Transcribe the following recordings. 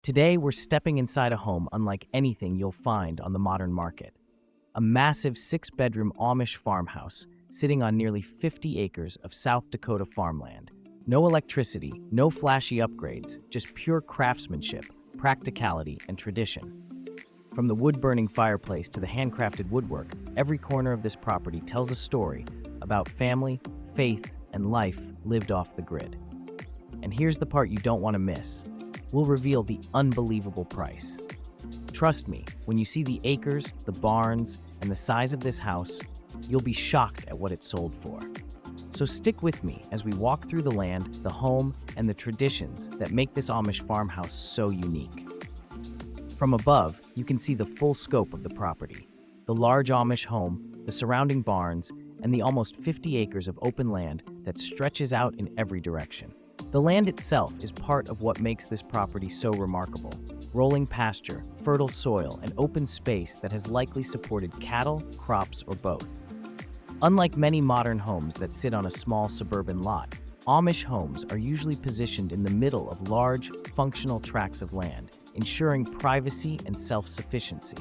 Today, we're stepping inside a home unlike anything you'll find on the modern market. A massive 6-bedroom Amish farmhouse sitting on nearly 50 acres of South Dakota farmland. No electricity, no flashy upgrades, just pure craftsmanship, practicality, and tradition. From the wood-burning fireplace to the handcrafted woodwork, every corner of this property tells a story about family, faith, and life lived off the grid. And here's the part you don't want to miss. We'll reveal the unbelievable price. Trust me, when you see the acres, the barns, and the size of this house, you'll be shocked at what it sold for. So stick with me as we walk through the land, the home, and the traditions that make this Amish farmhouse so unique. From above, you can see the full scope of the property. The large Amish home, the surrounding barns, and the almost 50 acres of open land that stretches out in every direction. The land itself is part of what makes this property so remarkable. Rolling pasture, fertile soil, and open space that has likely supported cattle, crops, or both. Unlike many modern homes that sit on a small suburban lot, Amish homes are usually positioned in the middle of large, functional tracts of land, ensuring privacy and self-sufficiency.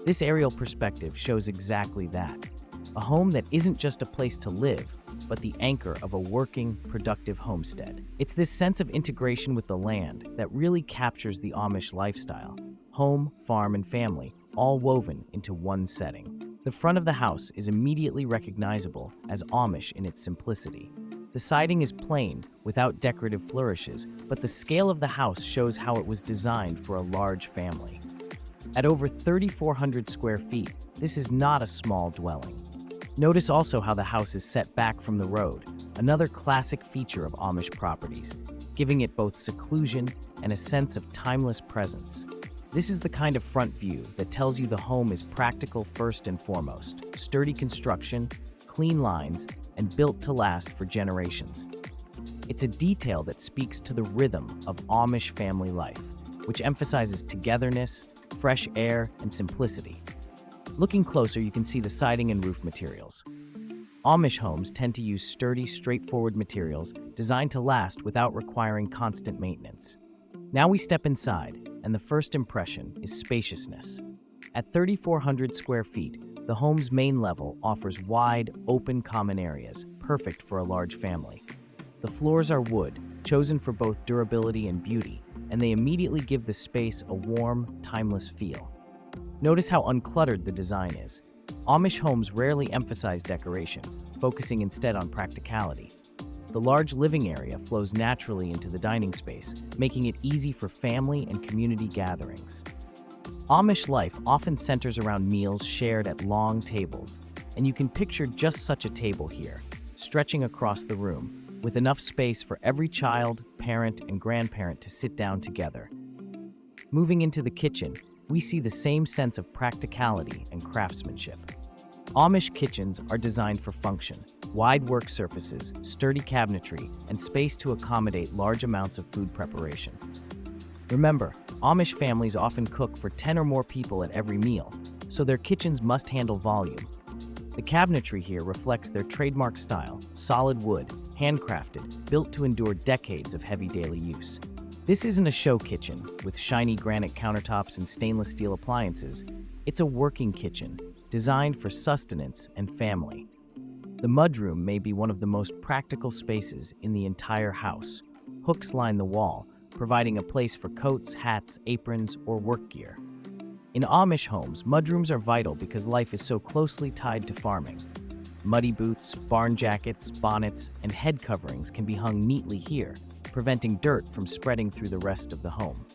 This aerial perspective shows exactly that. A home that isn't just a place to live, but the anchor of a working, productive homestead. It's this sense of integration with the land that really captures the Amish lifestyle. Home, farm, and family, all woven into one setting. The front of the house is immediately recognizable as Amish in its simplicity. The siding is plain, without decorative flourishes, but the scale of the house shows how it was designed for a large family. At over 3,400 square feet, this is not a small dwelling. Notice also how the house is set back from the road, another classic feature of Amish properties, giving it both seclusion and a sense of timeless presence. This is the kind of front view that tells you the home is practical first and foremost, sturdy construction, clean lines, and built to last for generations. It's a detail that speaks to the rhythm of Amish family life, which emphasizes togetherness, fresh air, and simplicity. Looking closer, you can see the siding and roof materials. Amish homes tend to use sturdy, straightforward materials designed to last without requiring constant maintenance. Now we step inside, and the first impression is spaciousness. At 3,400 square feet, the home's main level offers wide, open common areas, perfect for a large family. The floors are wood, chosen for both durability and beauty, and they immediately give the space a warm, timeless feel. Notice how uncluttered the design is. Amish homes rarely emphasize decoration, focusing instead on practicality. The large living area flows naturally into the dining space, making it easy for family and community gatherings. Amish life often centers around meals shared at long tables, and you can picture just such a table here, stretching across the room, with enough space for every child, parent, and grandparent to sit down together. Moving into the kitchen, we see the same sense of practicality and craftsmanship. Amish kitchens are designed for function, wide work surfaces, sturdy cabinetry, and space to accommodate large amounts of food preparation. Remember, Amish families often cook for 10 or more people at every meal, so their kitchens must handle volume. The cabinetry here reflects their trademark style, solid wood, handcrafted, built to endure decades of heavy daily use. This isn't a show kitchen, with shiny granite countertops and stainless steel appliances. It's a working kitchen, designed for sustenance and family. The mudroom may be one of the most practical spaces in the entire house. Hooks line the wall, providing a place for coats, hats, aprons, or work gear. In Amish homes, mudrooms are vital because life is so closely tied to farming. Muddy boots, barn jackets, bonnets, and head coverings can be hung neatly here, preventing dirt from spreading through the rest of the home.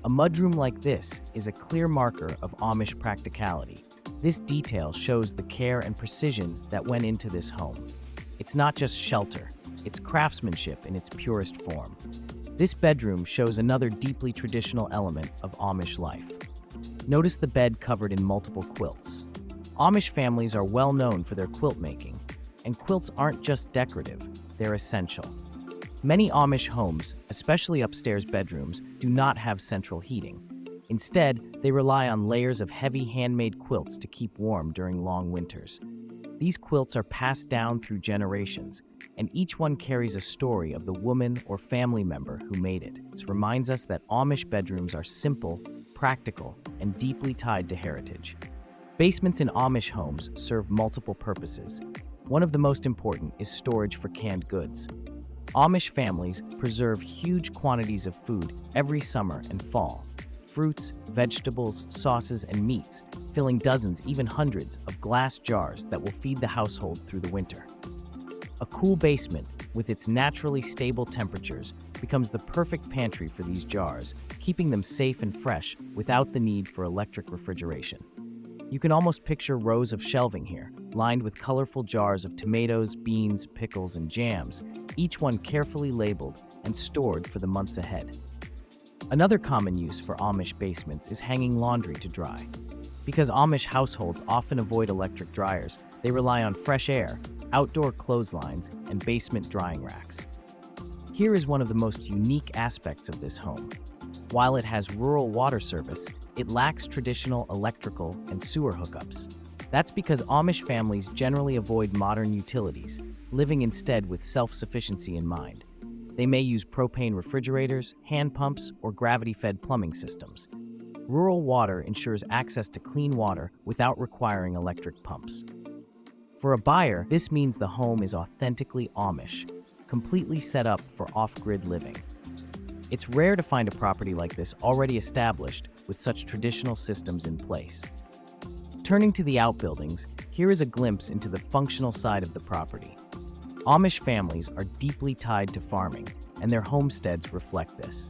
A mudroom like this is a clear marker of Amish practicality. This detail shows the care and precision that went into this home. It's not just shelter, it's craftsmanship in its purest form. This bedroom shows another deeply traditional element of Amish life. Notice the bed covered in multiple quilts. Amish families are well known for their quilt making, and quilts aren't just decorative, they're essential. Many Amish homes, especially upstairs bedrooms, do not have central heating. Instead, they rely on layers of heavy handmade quilts to keep warm during long winters. These quilts are passed down through generations, and each one carries a story of the woman or family member who made it. This reminds us that Amish bedrooms are simple, practical, and deeply tied to heritage. Basements in Amish homes serve multiple purposes. One of the most important is storage for canned goods. Amish families preserve huge quantities of food every summer and fall. Fruits, vegetables, sauces, and meats, filling dozens, even hundreds, of glass jars that will feed the household through the winter. A cool basement, with its naturally stable temperatures, becomes the perfect pantry for these jars, keeping them safe and fresh without the need for electric refrigeration. You can almost picture rows of shelving here, lined with colorful jars of tomatoes, beans, pickles, and jams, each one carefully labeled and stored for the months ahead. Another common use for Amish basements is hanging laundry to dry. Because Amish households often avoid electric dryers, they rely on fresh air, outdoor clotheslines, and basement drying racks. Here is one of the most unique aspects of this home. While it has rural water service, it lacks traditional electrical and sewer hookups. That's because Amish families generally avoid modern utilities, living instead with self-sufficiency in mind. They may use propane refrigerators, hand pumps, or gravity-fed plumbing systems. Rural water ensures access to clean water without requiring electric pumps. For a buyer, this means the home is authentically Amish, completely set up for off-grid living. It's rare to find a property like this already established with such traditional systems in place. Turning to the outbuildings, here is a glimpse into the functional side of the property. Amish families are deeply tied to farming, and their homesteads reflect this.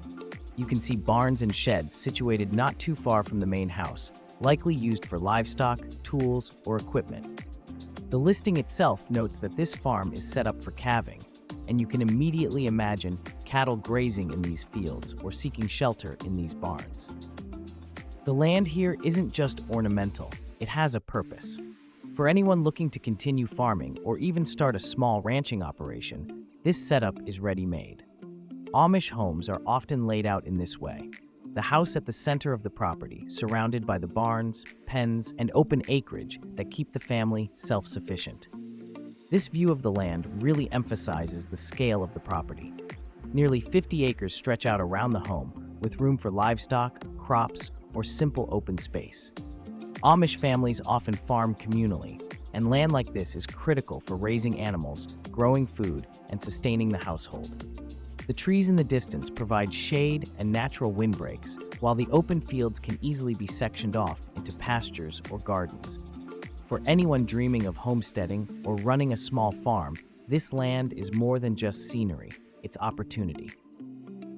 You can see barns and sheds situated not too far from the main house, likely used for livestock, tools, or equipment. The listing itself notes that this farm is set up for calving, and you can immediately imagine cattle grazing in these fields or seeking shelter in these barns. The land here isn't just ornamental, it has a purpose. For anyone looking to continue farming or even start a small ranching operation, this setup is ready-made. Amish homes are often laid out in this way. The house at the center of the property, surrounded by the barns, pens, and open acreage that keep the family self-sufficient. This view of the land really emphasizes the scale of the property. Nearly 50 acres stretch out around the home, with room for livestock, crops, or simple open space. Amish families often farm communally, and land like this is critical for raising animals, growing food, and sustaining the household. The trees in the distance provide shade and natural windbreaks, while the open fields can easily be sectioned off into pastures or gardens. For anyone dreaming of homesteading or running a small farm, this land is more than just scenery, it's opportunity.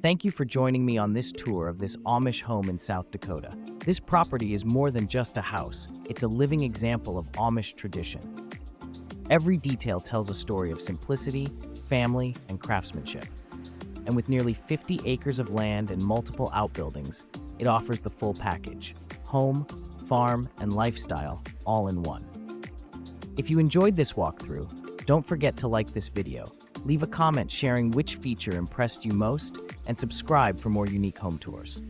Thank you for joining me on this tour of this Amish home in South Dakota. This property is more than just a house, it's a living example of Amish tradition. Every detail tells a story of simplicity, family, and craftsmanship. And with nearly 50 acres of land and multiple outbuildings, it offers the full package: home, farm, and lifestyle, all in one. If you enjoyed this walkthrough, don't forget to like this video, leave a comment sharing which feature impressed you most, and subscribe for more unique home tours.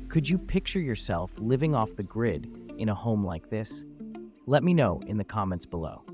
Could you picture yourself living off the grid in a home like this? Let me know in the comments below.